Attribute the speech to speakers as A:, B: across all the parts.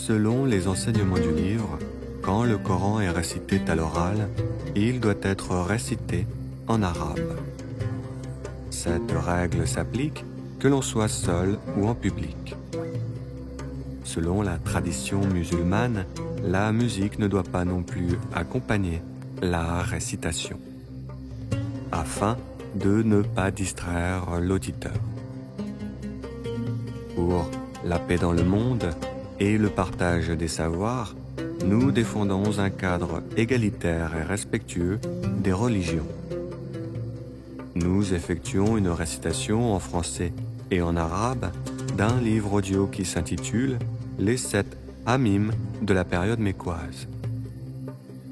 A: Selon les enseignements du livre, quand le Coran est récité à l'oral, il doit être récité en arabe. Cette règle s'applique que l'on soit seul ou en public. Selon la tradition musulmane, la musique ne doit pas non plus accompagner la récitation, afin de ne pas distraire l'auditeur. Pour la paix dans le monde et le partage des savoirs, nous défendons un cadre égalitaire et respectueux des religions. Nous effectuons une récitation en français et en arabe d'un livre audio qui s'intitule « Les 7 Hamim de la période mécoise ».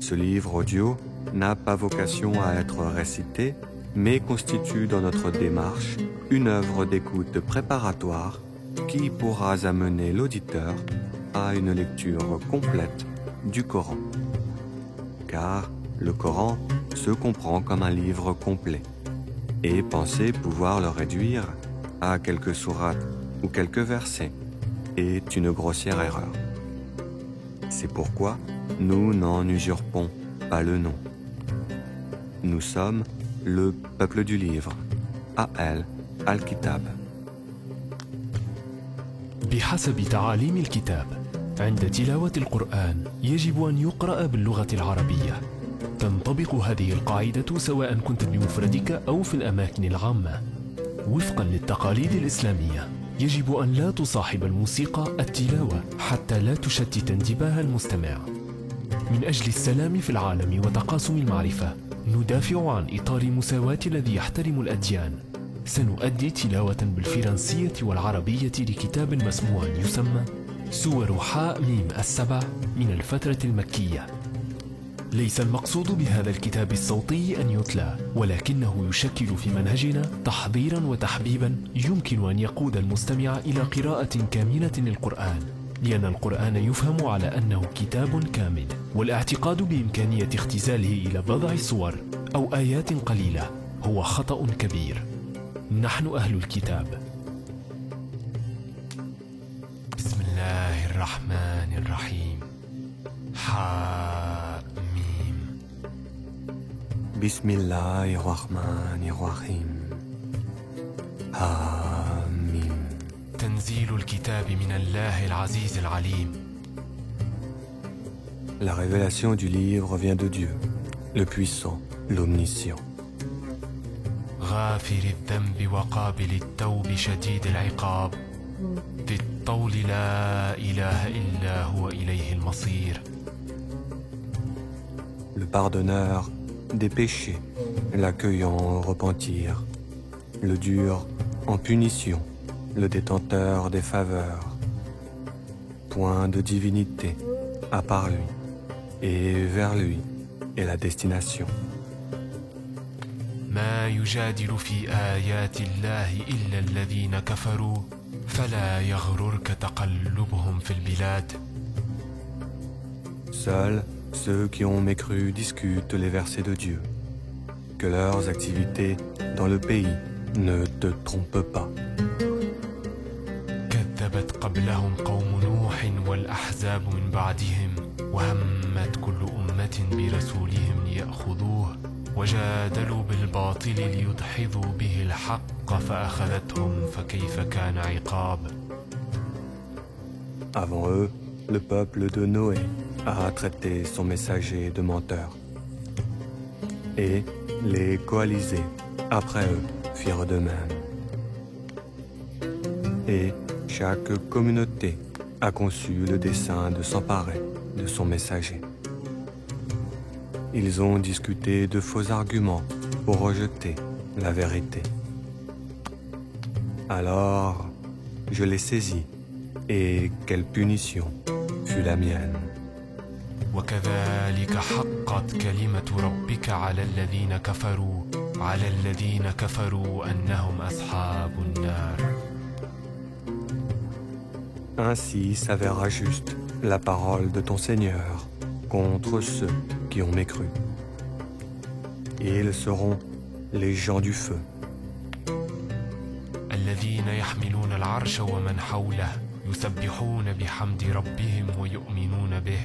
A: Ce livre audio n'a pas vocation à être récité, mais constitue dans notre démarche une œuvre d'écoute préparatoire qui pourra amener l'auditeur à une lecture complète du Coran. Car le Coran se comprend comme un livre complet, et penser pouvoir le réduire à quelques sourates ou quelques versets est une grossière erreur. C'est pourquoi nous n'en usurpons pas le nom. Nous sommes le peuple du livre, Ahl al-Kitab.
B: بحسب تعاليم الكتاب، عند تلاوة القرآن يجب أن يقرأ باللغة العربية. تنطبق هذه القاعدة سواء كنت بمفردك أو في الأماكن العامة. وفقا للتقاليد الإسلامية، يجب أن لا تصاحب الموسيقى التلاوة حتى لا تشتت انتباه المستمع. من أجل السلام في العالم وتقاسم المعرفة، ندافع عن إطار مساواة الذي يحترم الأديان. سنؤدي تلاوة بالفرنسية والعربية لكتاب مسموع يسمى سور حاء ميم السبع من الفترة المكية. ليس المقصود بهذا الكتاب الصوتي أن يتلى، ولكنه يشكل في منهجنا تحضيرا وتحبيبا يمكن أن يقود المستمع إلى قراءة كاملة للقرآن، لأن القرآن يفهم على أنه كتاب كامل، والاعتقاد بإمكانية اختزاله إلى بضع صور أو آيات قليلة هو خطأ كبير. نحن أهل الكتاب. بسم الله الرحمن الرحيم. حاميم.
A: بسم الله الرحمن الرحيم. حاميم.
B: تنزيل الكتاب من الله العزيز العليم.
A: La révélation du livre vient de Dieu, le puissant, l'omniscient.
B: غافر الذنب وقابل التوب شديد العقاب، ذي الطول لا إله إلا هو إليه المصير.
A: Le pardonneur des péchés, l'accueillant au repentir, le dur en punition, le détenteur des faveurs. Point de divinité à part lui, et vers lui est la destination.
B: ما يجادل في آيات الله إلا الذين كفروا فلا يغررك تقلبهم في البلاد.
A: Seuls ceux qui ont mécru discutent les versets de Dieu. Que leurs activités dans le pays ne te trompent pas.
B: كذبت قبلهم قوم نوح والأحزاب من بعدهم وهمت كل أمة برسولهم ليأخذوه وجادلوا بالباطل ليدحضوا به الحق فأخذتهم فكيف كان عقاب.
A: Avant eux, le peuple de Noé a traité son messager de menteur. Et les coalisés, après eux, firent de même. Et chaque communauté a conçu le dessein de s'emparer de son messager. Ils ont discuté de faux arguments pour rejeter la vérité. Alors, je les saisis, et quelle punition fut la mienne.
B: وكذلك حقت كلمة ربك على الذين كفروا أنهم أصحاب النار.
A: Ainsi s'avéra juste la parole de ton Seigneur contre ceux qui ont mécru. Ils seront les gens du feu.
B: الذين يحملون العرش ومن حوله يسبحون بحمد ربهم ويؤمنون به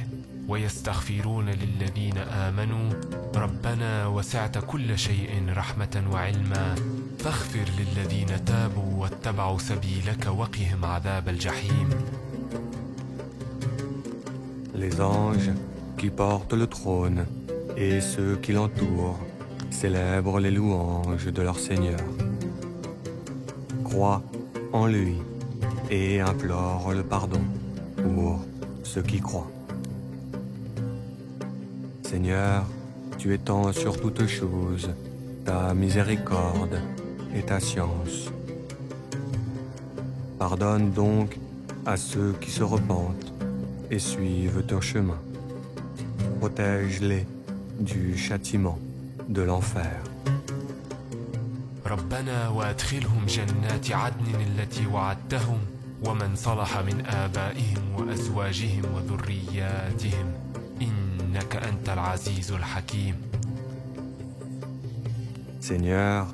B: ويستغفرون للذين آمنوا ربنا وسعت كل شيء رحمة وعلما فاغفر للذين تابوا واتبعوا سبيلك وقهم عذاب الجحيم.
A: Les anges qui portent le trône et ceux qui l'entourent célèbrent les louanges de leur Seigneur. Croient en lui et implorent le pardon pour ceux qui croient. Seigneur, tu étends sur toutes choses ta miséricorde et ta science. Pardonne donc à ceux qui se repentent et suivent ton chemin. Protège-les du châtiment de l'enfer.
B: ربنا وادخلهم جنات عدن التي وعدتهم ومن صلح من آبائهم وأزواجهم وذرياتهم إنك أنت العزيز الحكيم.
A: Seigneur,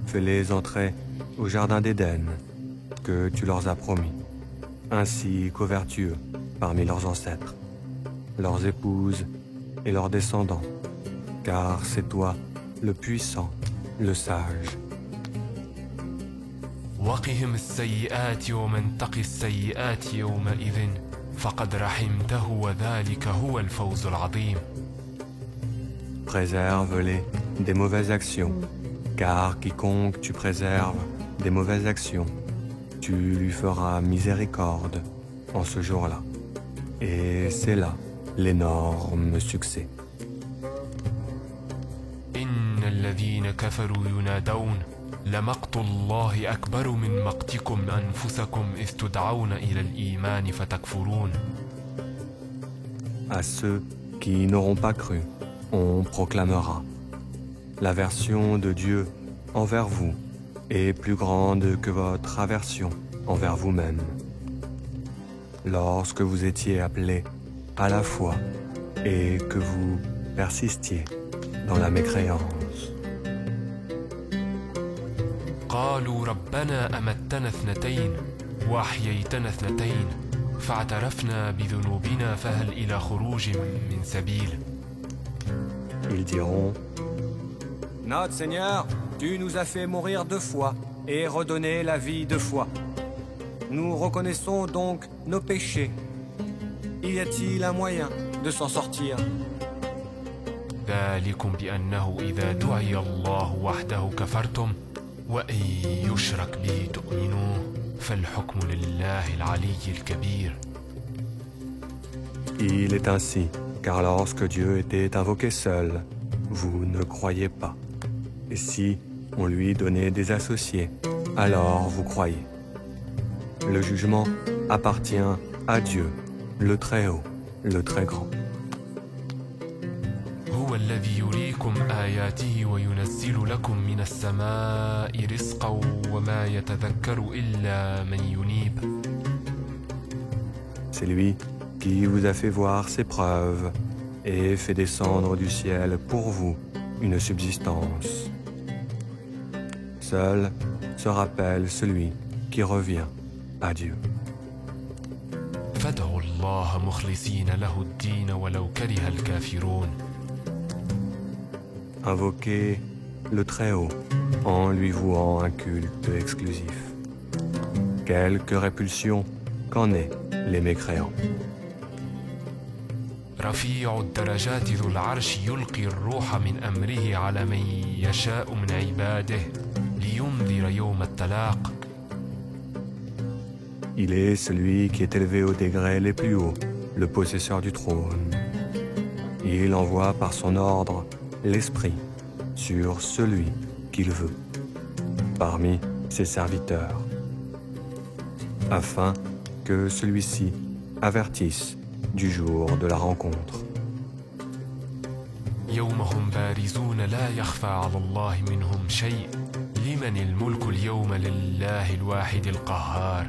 A: fais-les entrer au jardin d'Éden que tu leur as promis, ainsi qu'aux vertueux parmi leurs ancêtres, leurs épouses et leurs descendants, car c'est toi le puissant, le sage.
B: وقهم السيئات ومن تق السيئات يومئذ فقد رحمته وذلك هو الفوز العظيم.
A: Préserve-les des mauvaises actions, car quiconque tu préserves des mauvaises actions, tu lui feras miséricorde en ce jour-là. Et c'est là l'énorme succès.
B: إن الذين كفروا ينادون لمقت الله أكبر من مقتكم أنفسكم إذ تدعون إلى الإيمان فتكفرون.
A: À ceux qui n'auront pas cru, on proclamera. L'aversion de Dieu envers vous est plus grande que votre aversion envers vous-même. Lorsque vous étiez appelés à la foi et que vous persistiez dans la mécréance.
B: قالوا ربنا أمتنا اثنتين وأحييتنا اثنتين فاعترفنا بذنوبنا فهل إلى خروج من سبيل.
A: Ils diront: Notre Seigneur, tu nous as fait mourir 2 fois et redonner la vie 2 fois. Nous reconnaissons donc nos péchés. Y a-t-il un moyen de s'en sortir?
B: ذلكم بأنه إذا دعي الله وحده كفرتم وإن يشرك به تؤمنون فالحكم لله العلي الكبير.
A: Il est ainsi, car lorsque Dieu était invoqué seul, vous ne croyez pas. Et si on lui donnait des associés, alors vous croyez. Le jugement appartient à Dieu, le Très-Haut, le Très-Grand.
B: هو الذي يريكم آياته وينزل لكم من السماء رزقا وما يتذكر إلا من ينيب.
A: C'est lui qui vous a fait voir ses preuves et fait descendre du ciel pour vous une subsistance. Seul se rappelle celui qui revient à Dieu.
B: فادعوا الله مخلصين له الدين ولو كره الكافرون.
A: Invoquez le Très-Haut en lui vouant un culte exclusif. Quelque répulsion qu'en aient les mécréants.
B: رفيع الدرجات ذو العرش يلقي الروح من أمره على من يشاء من عباده لينذر يوم التلاق.
A: Il est celui qui est élevé aux degrés les plus hauts, le possesseur du trône. Il envoie par son ordre l'Esprit sur celui qu'il veut, parmi ses serviteurs, afin que celui-ci avertisse du jour de la rencontre.
B: يوم هم بارزون لا يخفى على الله منهم شيء لمن الملك اليوم لله الواحد القهار.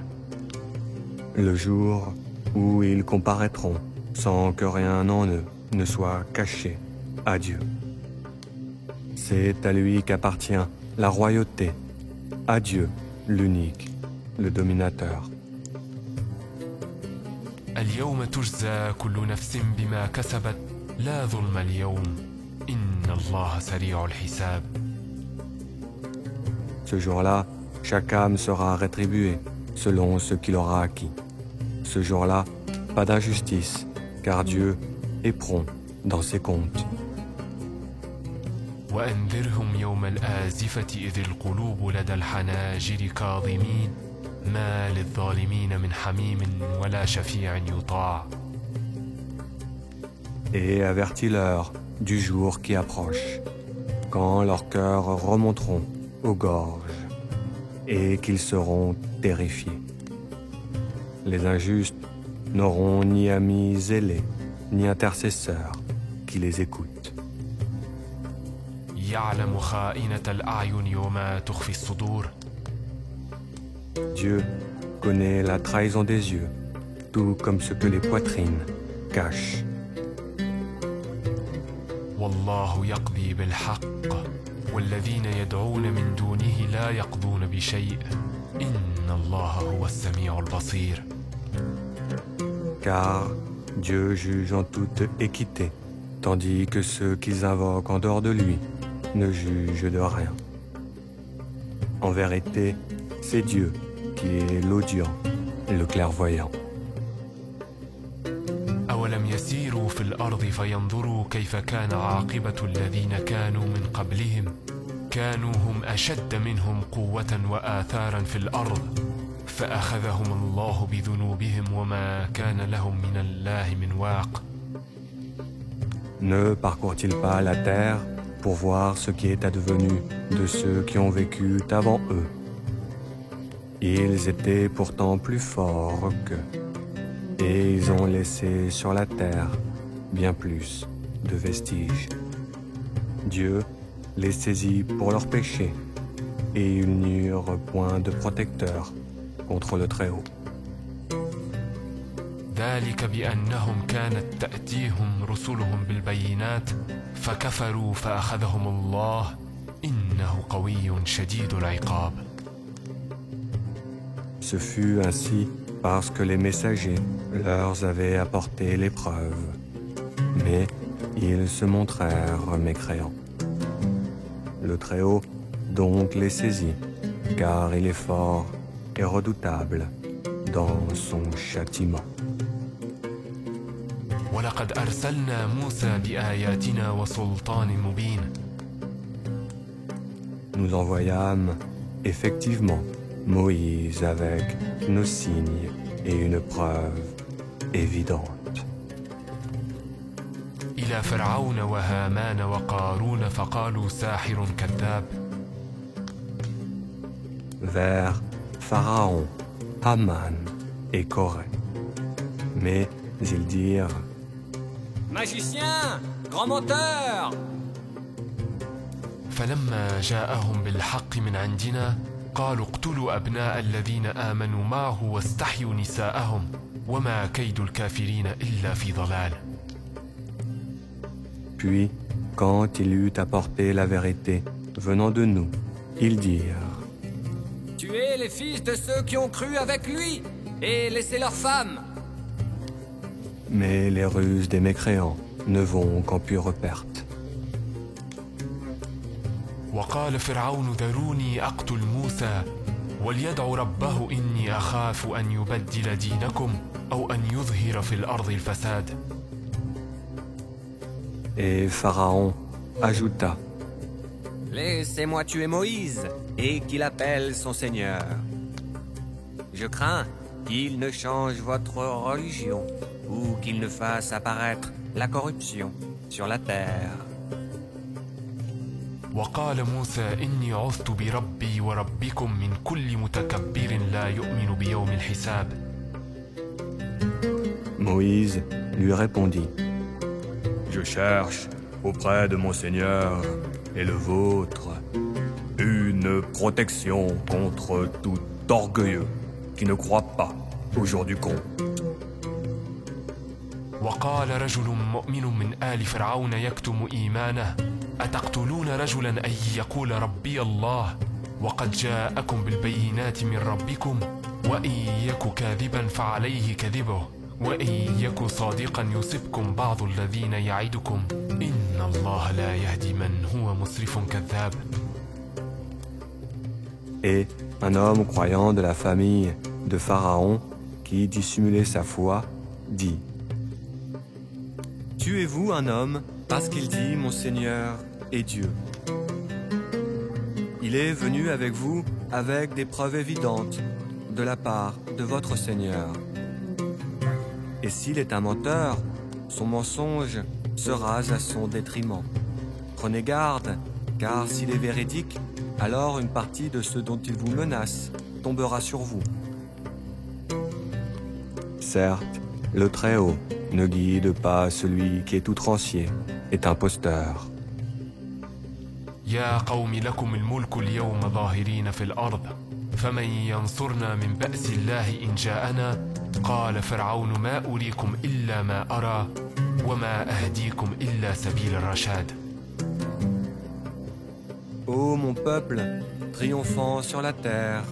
A: Le jour où ils comparaîtront sans que rien en eux ne soit caché à Dieu. C'est à lui qu'appartient la royauté, à Dieu l'unique, le dominateur.
B: اليوم تجزى كل نفس بما كسبت لا ظلم اليوم إن الله سريع الحساب.
A: Ce jour-là, chaque âme sera rétribuée selon ce qu'il aura acquis. Ce jour-là, pas d'injustice, car Dieu est prompt dans ses comptes.
B: وأنذرهم يوم الآزفة إذ القلوب لدى الحناجر كاظمين ما للظالمين من حميم ولا شفيع يطاع.
A: Et avertis-leur du jour qui approche, quand leurs cœurs remonteront aux gorges et qu'ils seront terrifiés. Les injustes n'auront ni amis zélés, ni intercesseurs qui les écoutent.
B: يعلم خائنة الأعين وما تخفي الصدور.
A: Dieu connaît la trahison des yeux, tout comme ce que les poitrines cachent.
B: والله يقضي بالحق والذين يدعون من دونه لا يقضون بشيء إن الله هو السميع البصير.
A: Car Dieu juge en toute équité, tandis que ceux qu'ils invoquent en dehors de lui ne jugent de rien. En vérité, c'est Dieu qui est l'audient et le clairvoyant.
B: أولم يسيروا في الأرض فينظروا كيف كان عاقبة الذين كانوا من قبلهم كانوا هم أشد منهم قوة وآثارا في الأرض فأخذهم الله بذنوبهم وما كان لهم من الله من واق.
A: Ne parcourent-ils pas la terre pour voir ce qui est advenu de ceux qui ont vécu avant eux? Ils étaient pourtant plus forts qu'eux, et ils ont laissé sur la terre bien plus de vestiges. Dieu les saisit pour leurs péchés, et ils n'eurent point de protecteur contre le Très-Haut.
B: ذلك بأنهم كانت تأتيهم رسلهم بالبينات فكفروا فأخذهم الله إنه قوي شديد العقاب.
A: Ce fut ainsi parce que les messagers leur avaient apporté l'épreuve, mais ils se montrèrent mécréants. Le Très-Haut donc les saisit, car il est fort et redoutable dans son châtiment.
B: ولقد أرسلنا موسى بآياتنا وسلطان مبين.
A: Nous envoyâmes effectivement Moïse avec nos signes et une preuve évidente.
B: إلى فرعون وهامان وقارون فقالوا ساحر كذاب.
A: Vers Pharaon, Haman et Corée. Mais ils dirent:
C: Magicien, grand menteur!
B: فلما جاءهم بالحق من عندنا قالوا اقتلوا أبناء الذين آمنوا معه واستحيوا نساءهم وما كيد الكافرين إلا في ضلال.
A: Puis, quand il eut apporté la vérité venant de nous, ils dirent:
C: Tuez les fils de ceux qui ont cru avec lui et laissez leurs femmes.
A: Mais les ruses des mécréants ne vont qu'en pure perte.
B: وقال فرعون ذروني أقتل موسى وليدع ربه إني أخاف أن يبدل دينكم أو أن يظهر في الأرض الفساد.
A: Et Pharaon ajouta:
C: Laissez-moi tuer Moïse et qu'il appelle son Seigneur. Je crains qu'il ne change votre religion ou qu'il ne fasse apparaître la corruption sur la terre.
B: وقال موسى إني عذت بربي وربكم من كل متكبر لا يؤمن بيوم الحساب.
A: Moïse lui répondit: Je cherche auprès de mon Seigneur et le vôtre une protection contre tout orgueilleux qui ne croit pas au jour du compte.
B: وقال رجل مؤمن من آل فرعون يكتم إيمانه أتقتلون رجلا أن يقول ربي الله وقد جاءكم بالبينات من ربكم وإن يك كاذبا فعليه كذبه وإن يك صادقا يصبكم بعض الذين يعدكم إن الله لا يهدي من هو مسرف كذاب.
A: Et un homme croyant de la famille de Pharaon qui dissimulait sa foi dit: Tuez-vous un homme parce qu'il dit mon Seigneur est Dieu. Il est venu avec vous avec des preuves évidentes de la part de votre Seigneur. Et s'il est un menteur, son mensonge sera à son détriment. Prenez garde, car s'il est véridique, alors une partie de ce dont il vous menace tombera sur vous. Certes, le Très-Haut ne guide pas celui qui est outrancier, est imposteur.
B: يا قوم لكم الملك اليوم ظاهرين في الأرض فمن ينصرنا من بأس الله إن جاءنا قال فرعون ما أريكم إلا ما أرى وما أهديكم إلا سبيل الرشاد.
A: Ô mon peuple, triomphant sur la terre,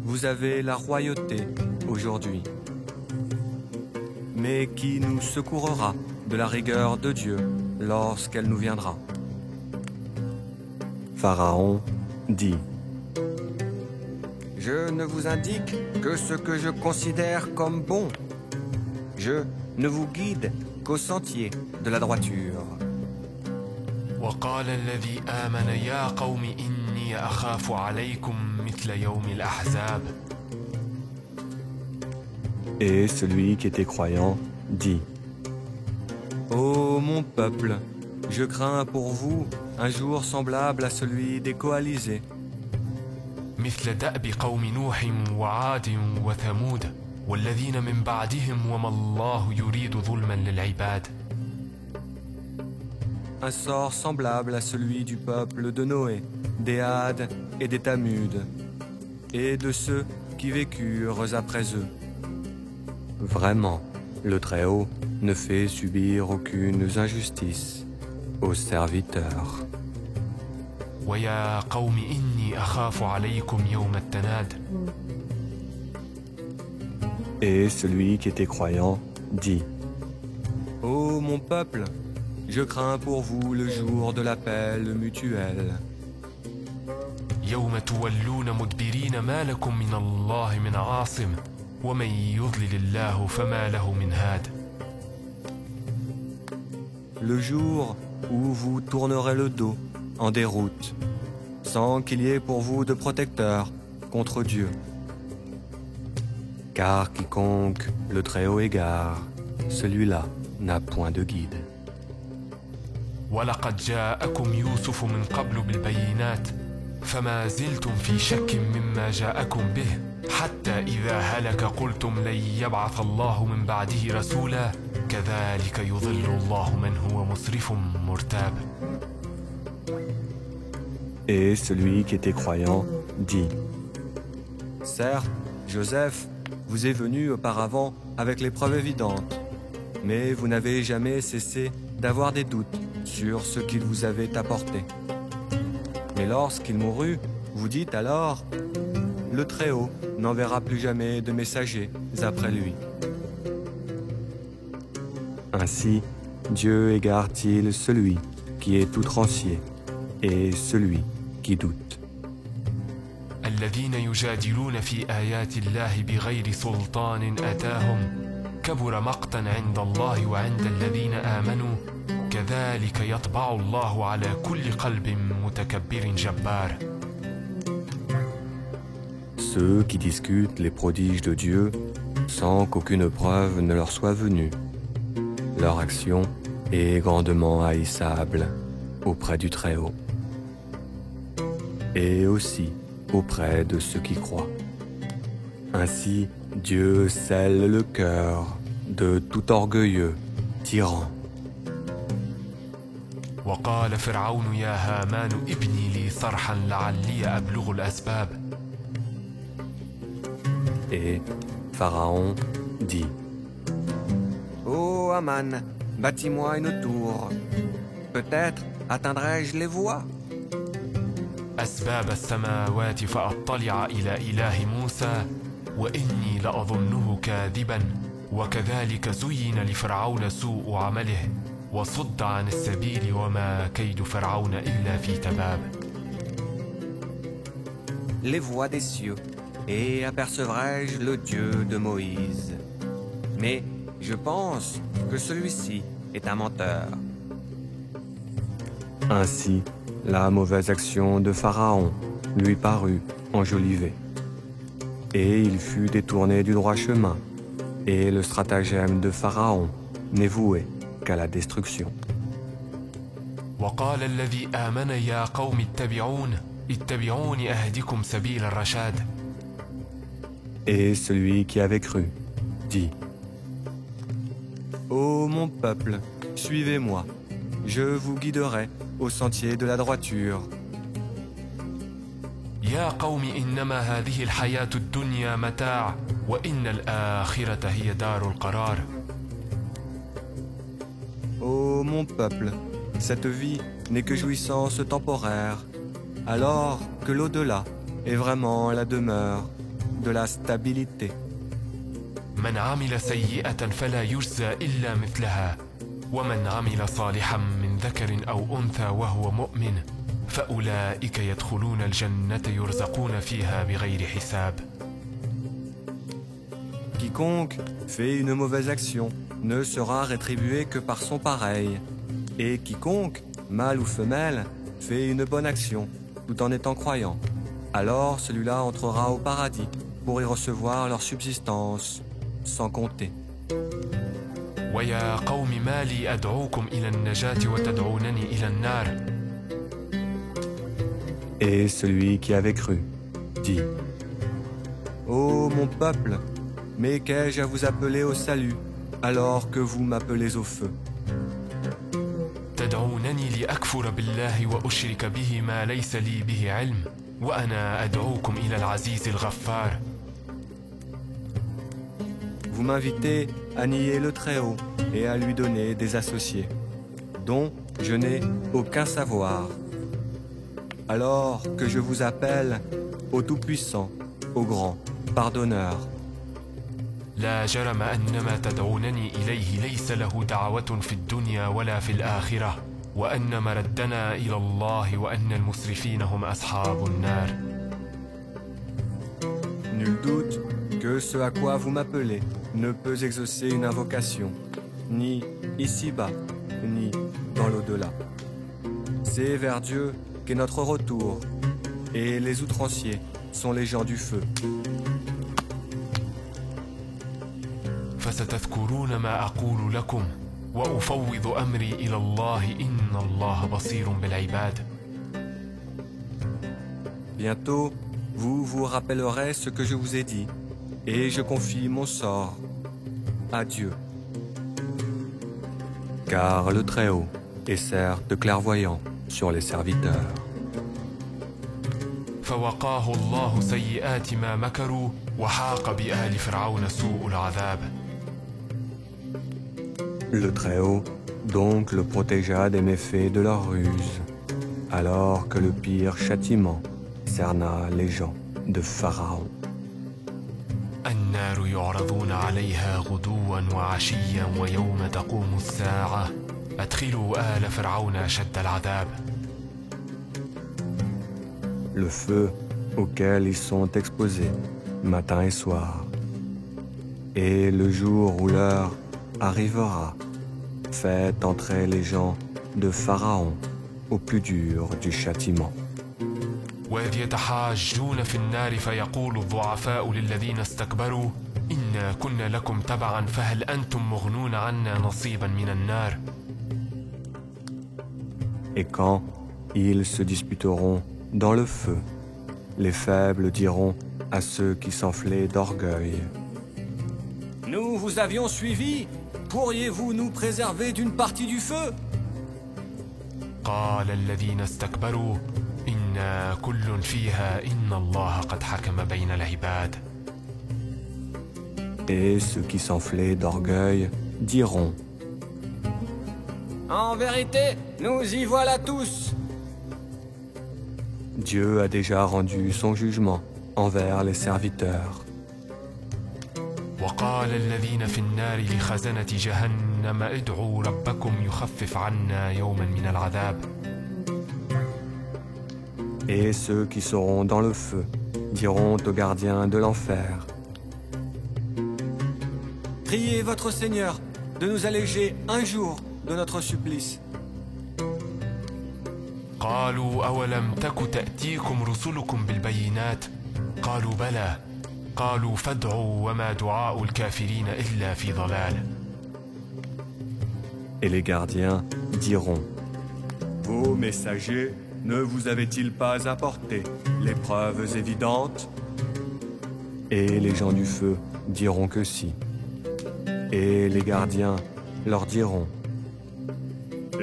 A: vous avez la royauté aujourd'hui. Mais qui nous secourra de la rigueur de Dieu lorsqu'elle nous viendra? Pharaon dit:
C: Je ne vous indique que ce que je considère comme bon. Je ne vous guide qu'au sentier de la droiture.
B: وقال الذي آمن يا قوم إني أخاف عليكم مثل يوم الأحزاب.
A: Et celui qui était croyant dit: Ô mon peuple, je crains pour vous un jour semblable à celui des coalisés.
B: مثل دأب قوم نوح وعاد وثمود والذين من بعدهم وما الله يريد ظلما للعباد.
A: Un sort semblable à celui du peuple de Noé, des Hades et des Tamudes, et de ceux qui vécurent après eux. Vraiment, le Très-Haut ne fait subir aucune injustice aux serviteurs.
B: ويا قوم إني أخاف عليكم يوم التناد.
A: Et celui qui était croyant dit: Ô mon peuple, je crains pour vous le jour de l'appel mutuel.
B: يوم تولون مدبرين ما لكم من الله من عاصم ومن يضلل الله فما له من هاد.
A: Le jour où vous tournerez le dos en déroute, sans qu'il y ait pour vous de protecteur contre Dieu. Car quiconque le Très-Haut égare, celui-là n'a point de guide.
B: ولقد جاءكم يوسف من قبل بالبينات فما زلتم في شك مما جاءكم به حتى إذا هلك قلتم لن يبعث الله من بعده رسولا كذلك يضل الله من هو مسرف مرتاب.
A: Et celui qui était croyant dit: Certes, Joseph vous est venu auparavant avec les preuves évidentes, mais vous n'avez jamais cessé d'avoir des doutes sur ce qu'il vous avait apporté. Mais lorsqu'il mourut, vous dites alors: Le Très-Haut n'enverra plus jamais de messagers après lui. Ainsi, Dieu égare-t-il celui qui est outrancier et celui qui doute.
B: الذين يجادلون في آيات الله بغير سلطان أتاهم كبر مقتا عند الله وعند الذين آمنوا كذلك يطبع الله على كل قلب متكبر جبار.
A: Ceux qui discutent les prodiges de Dieu sans qu'aucune preuve ne leur soit venue. Leur action est grandement haïssable auprès du Très-Haut et aussi auprès de ceux qui croient. Ainsi, Dieu scelle le cœur de tout orgueilleux tyran.
B: وقال فرعون يا هامان ابني لي صرحا لعلي أبلغ الأسباب.
A: Et Pharaon dit:
C: Ô Haman, bâtis-moi une tour. Peut-être atteindrai-je les voies.
B: أسباب السماوات فأطلع إلى إله موسى وإني لأظنه كاذبا وكذلك زين لفرعون سوء عمله وصد عن السبيل وما كيد فرعون إلا في تباب.
C: Les voix des cieux, et apercevrai-je le Dieu de Moïse. Mais je pense que celui-ci est un menteur.
A: Ainsi, la mauvaise action de Pharaon lui parut enjolivée. Et il fut détourné du droit chemin, et le stratagème de Pharaon n'est voué qu'à la destruction.
B: وقال الذي آمن يا قوم اتبعوني أهدكم سبيل الرشاد.
A: Et celui qui avait cru dit: Ô mon peuple, suivez-moi, je vous guiderai au sentier de la droiture.
B: يا قوم إنما هذه الحياة الدنيا متاع وإن الآخرة هي دار القرار.
A: Ô mon peuple, cette vie n'est que jouissance temporaire, alors que l'au-delà est vraiment la demeure de la stabilité.
B: من عمل سيئة فلا يجزى إلا مثلها ومن عمل صالحا من ذكر أو أنثى وهو مؤمن فأولئك يدخلون الجنة يرزقون فيها بغير حساب.
A: Quiconque fait une mauvaise action ne sera rétribué que par son pareil, et quiconque, mâle ou femelle, fait une bonne action tout en étant croyant, alors celui-là entrera au paradis pour y recevoir leur subsistance sans compter.
B: ويا قوم ما لي أدعوكم إلى النجاة وتدعونني إلى النار.
A: Et celui qui avait cru dit: Ô mon peuple, mais qu'ai-je à vous appeler au salut alors que vous m'appelez au feu?
B: تدعونني لأكفر بالله وأشرك به ما ليس لي به علم وأنا أدعوكم إلى العزيز الغفار.
A: Vous m'invitez à nier le Très-Haut et à lui donner des associés, dont je n'ai aucun savoir. Alors que je vous appelle au Tout-Puissant, au Grand Pardonneur.
B: لا جرم أن ما تدعونني إليه ليس له دعوة في الدنيا ولا في الآخرة وأن مردنا إلى الله وأن المسرفين هم أصحاب النار.
A: Nul doute que ce à quoi vous m'appelez ne peut exaucer une invocation, ni ici-bas, ni dans l'au-delà. C'est vers Dieu qu'est notre retour, et les outranciers sont les gens du feu.
B: فستذكرون ما أقول لكم وأفوض أمري إلى الله إن الله بصير بالعباد.
A: Bientôt, vous vous rappellerez ce que je vous ai dit, et je confie mon sort à Dieu. Car le Très-Haut est certes clairvoyant sur les serviteurs.
B: فوقاه الله سيئات ما مكروا وحاق بآل فرعون سوء العذاب.
A: Le Très-Haut donc le protégea des méfaits de leur ruse, alors que le pire châtiment cerna les gens de Pharaon.
B: النار يعرضون عليها غدوا وعشيا ويوم تقوم الساعة أدخلوا آل فرعون أشد العذاب.
A: Le feu auquel ils sont exposés matin et soir. Et le jour où l'heure arrivera, faites entrer les gens de Pharaon au plus dur du châtiment.
B: وإذ يتحاجون في النار فيقول الضعفاء للذين استكبروا إنا كنا لكم تبعا فهل أنتم مغنون عنا نصيبا من النار.
A: Et quand ils se disputeront dans le feu, les faibles diront à ceux qui s'enflaient d'orgueil:
C: Nous vous avions suivis. Pourriez-vous nous préserver d'une partie du feu?
B: قال الذين استكبروا إنا كل فيها إن الله قد حكم بين العباد.
A: Et ceux qui s'enflaient d'orgueil diront:
C: En vérité, nous y voilà tous.
A: Dieu a déjà rendu son jugement envers les serviteurs.
B: وقال الذين في النار لخزنة جهنم ادعوا ربكم يخفف عنا يوما من العذاب.
A: Et ceux qui seront dans le feu diront aux gardiens de l'enfer: Priez votre Seigneur de nous alléger un jour de notre supplice.
B: قالوا أولم تك تأتيكم رسلكم بالبينات قالوا بلى قالوا فادعوا وما دعاء الكافرين إلا في ضلال.
A: Et les gardiens diront: Vos messagers ne vous avaient-ils pas apporté les preuves évidentes? Et les gens du feu diront que si. Et les gardiens leur diront: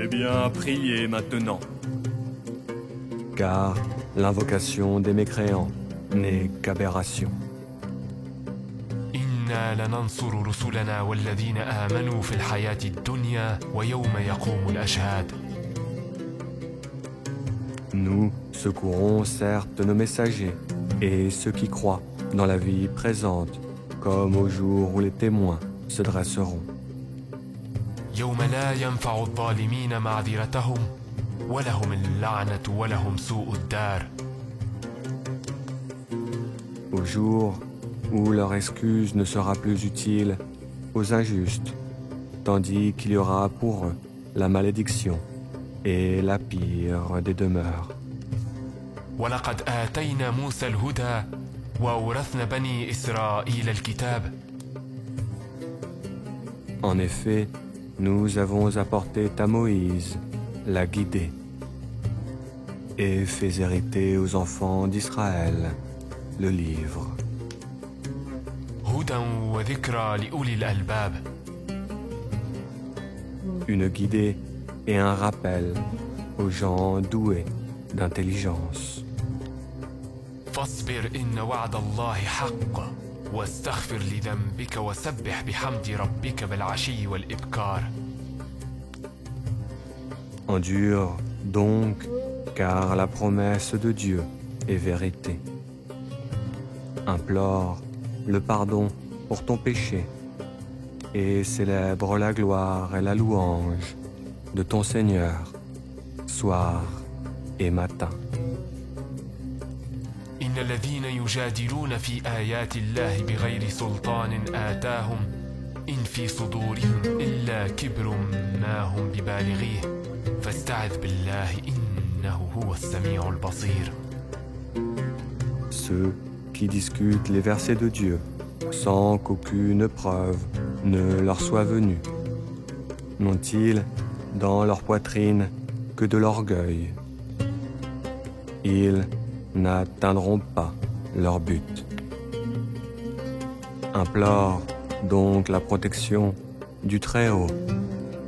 A: Eh bien, priez maintenant. Car l'invocation des mécréants n'est qu'aberration.
B: إنا لننصر رسلنا والذين آمنوا في الحياة الدنيا ويوم يقوم الأشهاد.
A: Nous secourons certes nos messagers et ceux qui croient dans la vie présente, comme au jour où les témoins se dresseront.
B: يوم لا ينفع الظالمين معذرتهم ولهم اللعنة ولهم سوء الدار.
A: Au jour où leur excuse ne sera plus utile aux injustes, tandis qu'il y aura pour eux la malédiction et la pire des demeures.
B: ولقد آتينا موسى الهدى وأورثنا بني إسرائيل الكتاب.
A: En effet, nous avons apporté à Moïse la guidée et fait hériter aux enfants d'Israël le livre.
B: هدى وذكرى لأولي الألباب.
A: Une guidée et un rappel aux gens doués d'intelligence.
B: فاصبر إن وعد الله حق واستغفر لذنبك وسبح بحمد ربك بالعشي والإبكار.
A: Endure donc, car la promesse de Dieu est vérité. Implore le pardon pour ton péché et célèbre la gloire et la louange de ton Seigneur, soir et matin.
B: إن الذين يجادلون في آيات الله بغير سلطان آتاهم إن في صدورهم إلا كبر ما هم ببالغيه فاستعذ بالله إنه هو السميع البصير.
A: Ceux qui discutent les versets de Dieu sans qu'aucune preuve ne leur soit venue, n'ont-ils dans leur poitrine que de l'orgueil? Ils n'atteindront pas leur but. Implore donc la protection du Très-Haut,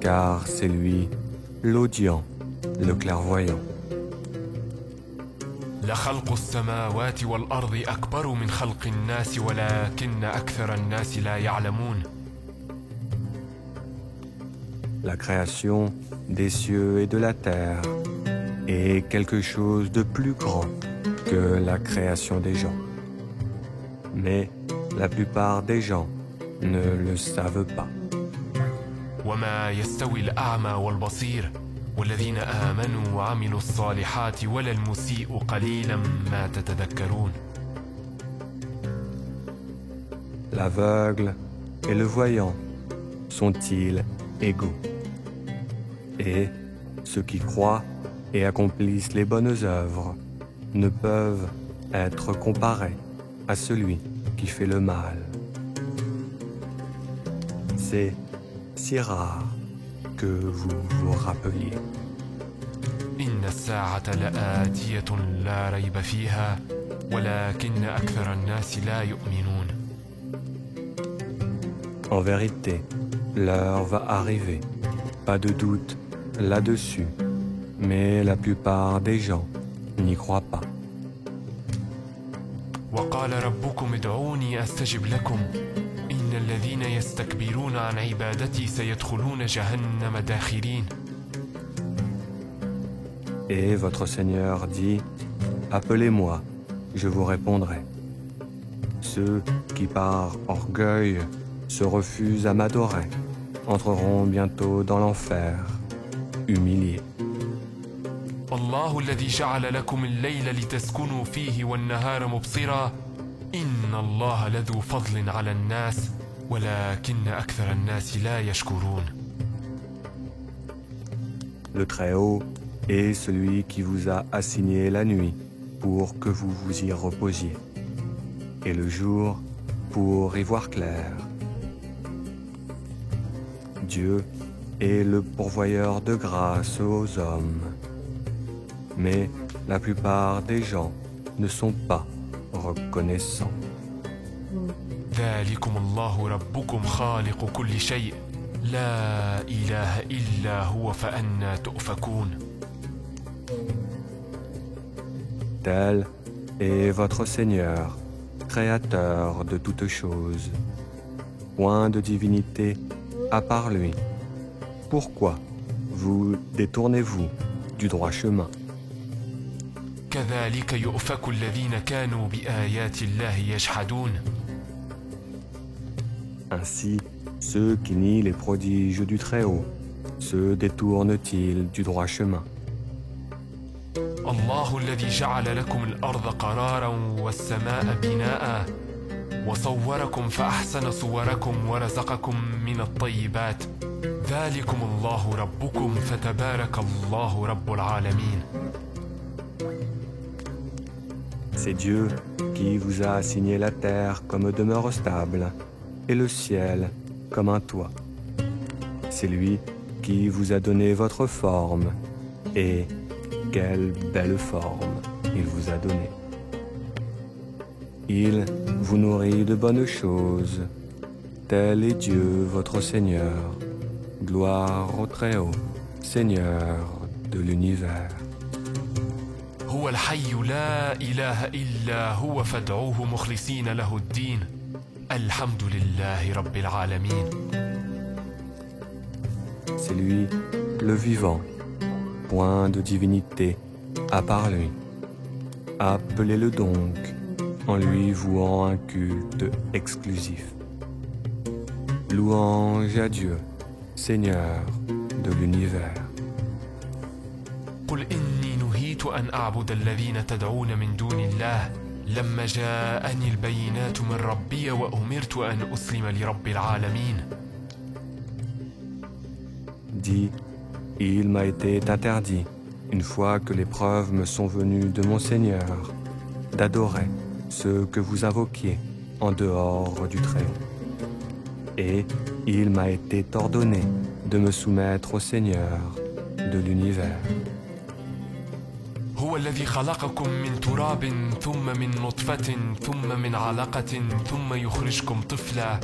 A: car c'est lui l'audient, le clairvoyant.
B: لخلق السماوات والأرض أكبر من خلق الناس ولكن أكثر الناس لا يعلمون.
A: La création des cieux et de la terre est quelque chose de plus grand que la création des gens. Mais la plupart des gens ne le savent pas.
B: وما يستوي الأعمى والبصير والذين آمنوا وعملوا الصالحات ولا المسيء قليلا ما تتذكرون.
A: L'aveugle et le voyant sont-ils égaux? Et ceux qui croient et accomplissent les bonnes œuvres ne peuvent être comparés à celui qui fait le mal. C'est si rare que vous vous rappeliez.
B: إن الساعة لآتية لا ريب فيها ولكن أكثر الناس لا يؤمنون.
A: En vérité, l'heure va arriver, pas de doute là-dessus, mais la plupart des gens n'y croient pas.
B: وقال ربكم ادعوني أستجب لكم إن الذين يستكبرون عن عبادتي سيدخلون جهنم داخرين.
A: Et votre Seigneur dit: Appelez-moi, je vous répondrai. Ceux qui par orgueil se refusent à m'adorer entreront bientôt dans l'enfer, humiliés.
B: الله الذي جعل لكم الليل لتسكنوا فيه والنهار مبصرا إن الله لذو فضل على الناس ولكن أكثر الناس لا يشكرون.
A: Le Très-Haut est celui qui vous a assigné la nuit pour que vous vous y reposiez, et le jour pour y voir clair. Dieu est le pourvoyeur de grâce aux hommes, mais la plupart des gens ne sont pas reconnaissants.
B: ذلكم الله ربكم خالق كل شيء لا إله إلا هو فأنى تؤفكون.
A: Tel est votre Seigneur, créateur de toutes choses. Point de divinité à part lui. Pourquoi vous détournez-vous du droit chemin?
B: كذلك يؤفك الذين كانوا بآيات الله يجحدون.
A: Ainsi, ceux qui nient les prodiges du Très-Haut, se détournent-ils du droit chemin?
B: الله الذي جعل لكم الأرض قرارا والسماء بناء وصوركم فأحسن صوركم ورزقكم من الطيبات ذلكم الله ربكم فتبارك الله رب العالمين.
A: C'est Dieu qui vous a assigné la terre comme demeure stable et le ciel comme un toit. C'est lui qui vous a donné votre forme, et quelle belle forme il vous a donnée. Il vous nourrit de bonnes choses, tel est Dieu votre Seigneur. Gloire au Très-Haut, Seigneur de l'univers.
B: هو الحي لا إله إلا هو فادعوه مخلصين له الدين الحمد لله رب العالمين.
A: C'est lui, le vivant, point de divinité à part lui. Appelez-le donc, en lui vouant un culte exclusif. Louange à Dieu, Seigneur de l'univers.
B: قل إني نهيت أن أعبد الذين تدعون من دون الله لما جاءني البينات من ربي وأمرت أن أسلم لرب العالمين.
A: Dis, il m'a été interdit, une fois que les preuves me sont venues de mon Seigneur, d'adorer ceux que vous invoquiez en dehors du Très-Haut. Et il m'a été ordonné de me soumettre au Seigneur de l'univers.
B: هو الذي خلقكم من تراب ثم من نطفة ثم من علقة ثم يخرجكم طفلا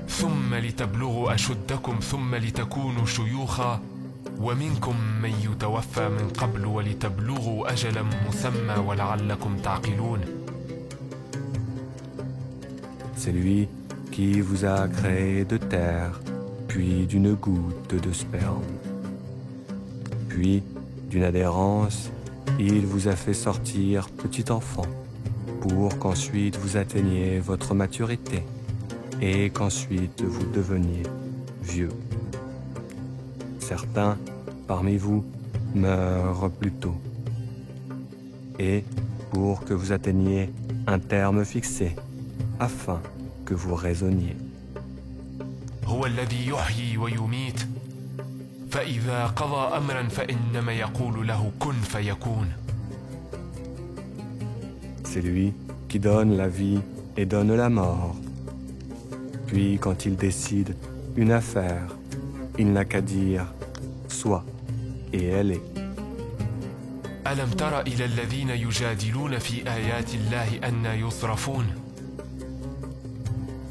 B: ثم لتبلغوا أشدكم ثم لتكونوا شيوخا ومنكم من يتوفى من قبل ولتبلغوا أجلا مسمى ولعلكم تعقلون.
A: C'est lui qui vous a créé de terre, puis d'une goutte de sperme. Puis, d'une adhérence, il vous a fait sortir petit enfant, pour qu'ensuite vous atteigniez votre maturité, et qu'ensuite vous deveniez vieux. Certains, parmi vous, meurent plus tôt. Et pour que vous atteigniez un terme fixé, afin que vous raisonniez.
B: هو الذي يحيي ويميت فإذا قضى أمرا فإنما يقول له كن فيكون.
A: C'est lui qui donne la vie et donne la mort. Puis quand il décide une affaire, il n'a qu'à dire soit, et elle est.
B: ألم تر إلى الذين يجادلون في آيات الله أن يصرفون.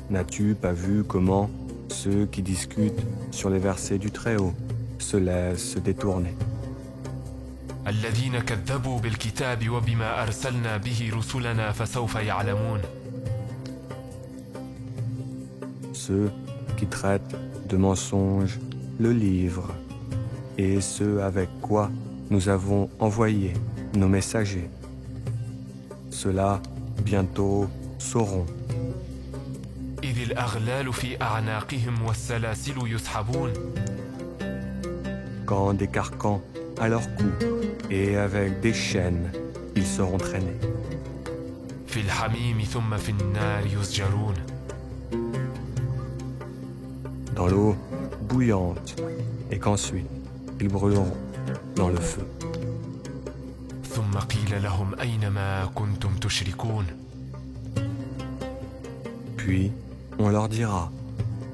A: N'as-tu pas vu comment ceux qui discutent sur les versets du Très-Haut se laissent détourner?
B: الذين كذبوا بالكتاب وبما أرسلنا به رسلنا فسوف يعلمون.
A: Ceux qui traitent de mensonges le livre et ceux avec quoi nous avons envoyé nos messagers. Ceux-là bientôt sauront.
B: إذ الأغلال في أعناقهم والسلاسل يسحبون.
A: Quand des carcans à leur cou et avec des chaînes, ils seront traînés.
B: في الحميم ثم في النار يسجرون.
A: Dans l'eau bouillante et qu'ensuite ils brûleront dans le feu.
B: ثم قيل لهم أين ما كنتم تشركون.
A: Puis on leur dira,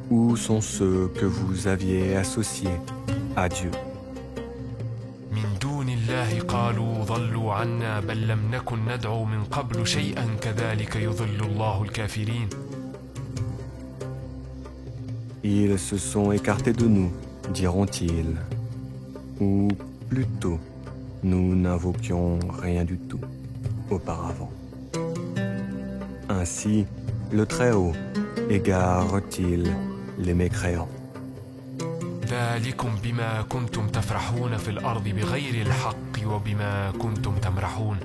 A: où sont ceux que vous aviez associés à Dieu?
B: من دون الله قالوا ضلوا عنا بل لم نكن ندعو من قبل شيئا كذلك يضل الله الكافرين.
A: Ils se sont écartés de nous, diront-ils. Ou plutôt, nous n'invoquions rien du tout auparavant. Ainsi, le Très-Haut égare-t-il les mécréants.
B: ذلكم بما كنتم تفرحون في الأرض بغير الحق وبما كنتم تمرحون.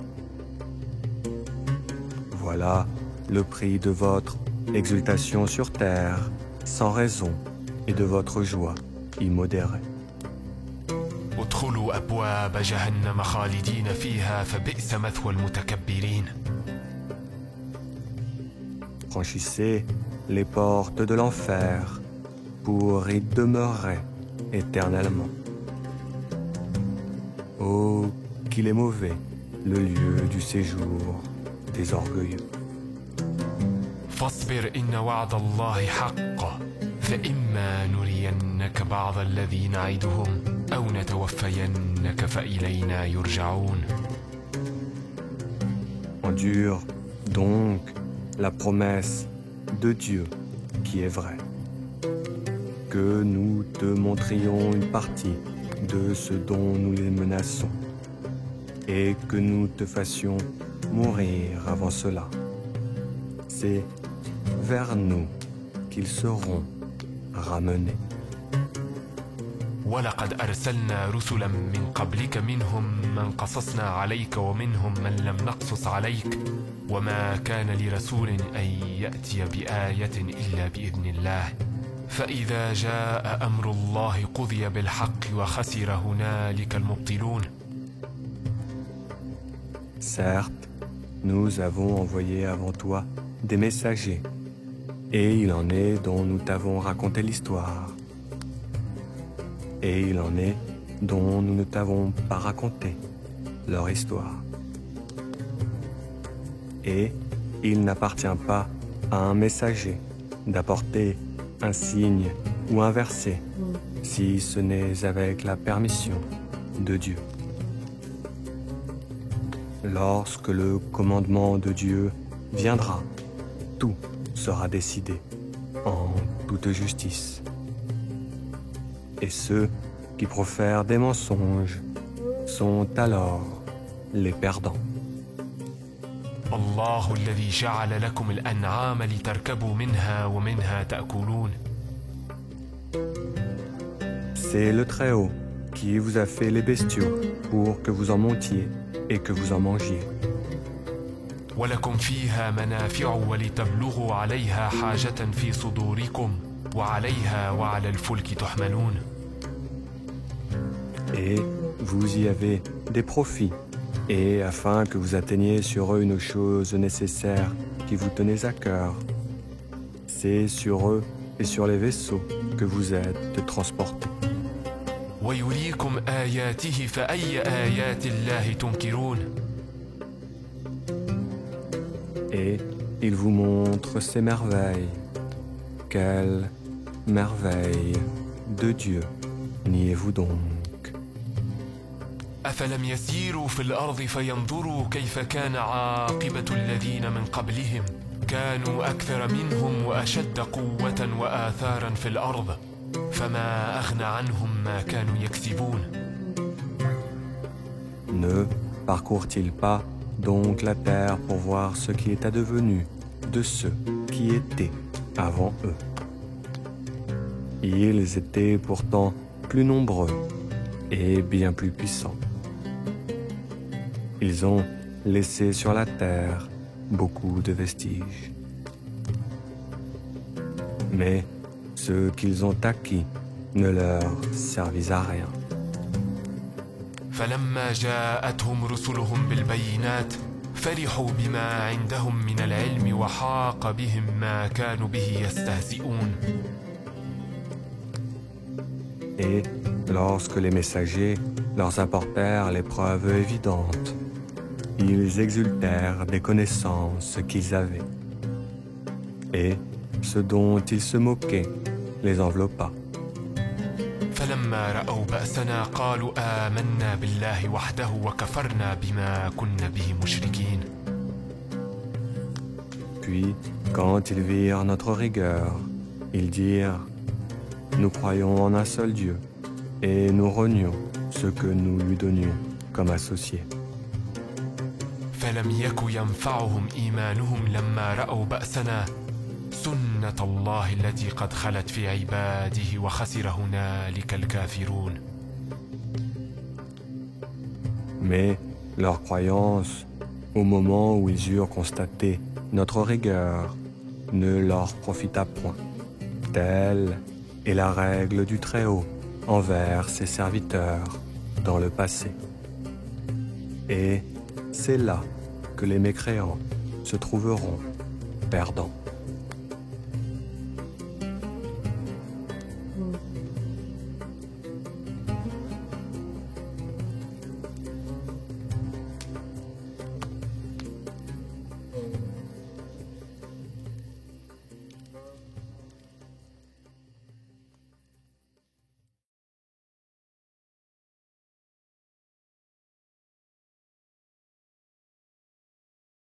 A: Voilà le prix de votre exultation sur terre, sans raison, et de votre joie immodérée.
B: ادخلوا أبواب جهنم خالدين فيها فبئس مثوى المتكبرين.
A: Franchissez les portes de l'enfer pour y demeurer éternellement. Oh, qu'il est mauvais, le lieu du séjour des orgueilleux.
B: فاصبر إن وعد الله حق فإما نرينك بعض الذي نعدهم أو نتوفينك فإلينا يرجعون.
A: Endure donc la promesse de Dieu qui est vraie. Que nous te montrions une partie de ce dont nous les menaçons et que nous te fassions mourir avant cela. C'est vers nous qu'ils seront ramenés.
B: ولقد أرسلنا رسلا من قبلك منهم من قصصنا عليك ومنهم من لم نقصص عليك وما كان لرسول أن يأتي بآية إلا بإذن الله فإذا جاء أمر الله قضي بالحق وخسر هنالك المبطلون.
A: Certes, nous avons envoyé avant toi des messagers, et il en est dont nous t'avons raconté l'histoire. Et il en est dont nous ne t'avons pas raconté leur histoire. Et il n'appartient pas à un messager d'apporter un signe ou un verset, si ce n'est avec la permission de Dieu. Lorsque le commandement de Dieu viendra, tout sera décidé en toute justice. Et ceux qui profèrent des mensonges sont alors les perdants.
B: الله الذي جعل لكم الأنعام لتركبوا منها ومنها تأكلون.
A: C'est le Très-Haut qui vous a fait les bestiaux pour que vous en montiez et que vous en mangiez.
B: ولكم فيها منافع ولتبلغوا عليها حاجة في صدوركم وعليها وعلى الفلك تحملون.
A: Et vous y avez des profits, et afin que vous atteigniez sur eux une chose nécessaire qui vous tenait à cœur. C'est sur eux et sur les vaisseaux que vous êtes transportés.
B: ويريكم آياته فأي آيات الله تنكرون.
A: Et il vous montre ses merveilles. Quelles merveilles de Dieu niez-vous donc?
B: أفلم يسيروا في الأرض فينظروا كيف كان عاقبة الذين من قبلهم كانوا أكثر منهم وأشد قوة وآثارا في الأرض فما أغنى عنهم ما كانوا يكسبون.
A: Ne parcourent-ils pas donc la terre pour voir ce qui est advenu de ceux qui étaient avant eux? Ils étaient pourtant plus nombreux et bien plus puissants. Ils ont laissé sur la terre beaucoup de vestiges. Mais ce qu'ils ont acquis ne leur servit à rien.
B: فلما جاءتهم رسلهم بالبينات فرحوا بما عندهم من العلم وحاق بهم ما كانوا به يستهزئون.
A: Et lorsque les messagers leur apportèrent les preuves évidentes, ils exultèrent des connaissances qu'ils avaient. Et ce dont ils se moquaient les enveloppa.
B: فلما رأوا بأسنا قالوا آمنا بالله وحده وكفرنا بما كنا به مشركين.
A: Puis, quand ils virent notre rigueur, ils dirent « Nous croyons en un seul Dieu, et nous renions ce que nous lui donnions comme associés. »
B: فلم يك ينفعهم إيمانهم لما رأوا بأسنا سنة الله التي قد خلت في عباده وخسر هنالك الكافرون.
A: Mais leur croyance, au moment où ils eurent constaté notre rigueur, ne leur profita point. Telle est la règle du Très-Haut envers ses serviteurs dans le passé. Et c'est là que les mécréants se trouveront perdants.